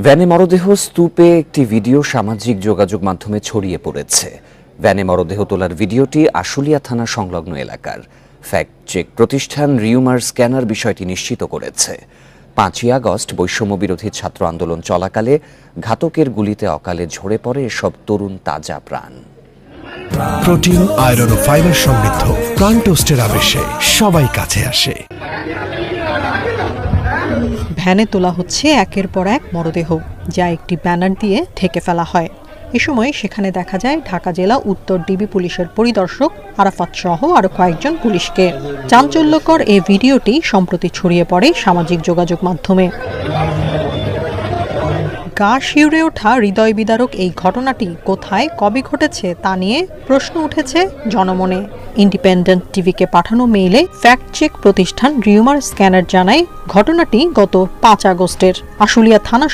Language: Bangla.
ভ্যানে মরদেহ স্তূপে একটি ভিডিও সামাজিক যোগাযোগ মাধ্যমে ছড়িয়ে পড়েছে। ভ্যানে মরদেহ তোলার ভিডিওটি আশুলিয়া থানা সংলগ্ন এলাকার ফ্যাক্ট চেক প্রতিষ্ঠান রিউমার স্ক্যানার বিষয়টি নিশ্চিত করেছে। 5ই আগস্ট বৈষম্য বিরোধী ছাত্র আন্দোলন চলাকালে ঘাতকের গুলিতে অকালে ঝরে পড়ে এসব তরুণ তাজা প্রাণ। প্রোটিন, আয়রন ও ফাইবার সমৃদ্ধ প্রাণ টোস্টের আবেশে সবাই কাছে আসে। ভ্যানে তোলা হচ্ছে একের পর এক মরদেহ, যা একটি ব্যানার দিয়ে ঢেকে ফেলা হয়। এ সময় সেখানে দেখা যায় ঢাকা জেলা উত্তর ডিবি পুলিশের পরিদর্শক আরাফাত সহ আরো কয়েকজন পুলিশকে। চাঞ্চল্যকর এই ভিডিওটি সম্প্রতি ছড়িয়ে পড়ে সামাজিক যোগাযোগ মাধ্যমে। গা শিউরে ওঠা হৃদয় বিদারক এই ঘটনাটি কোথায় কবে ঘটেছে তা নিয়ে প্রশ্ন উঠেছে জনমনে। ইন্ডিপেন্ডেন্ট টিভিকে পাঠানো মেইলে ফ্যাক্ট চেক প্রতিষ্ঠান রিউমার স্ক্যানার জানায় ঘটনাটি গত 5 আগস্টের। আশুলিয়া থানা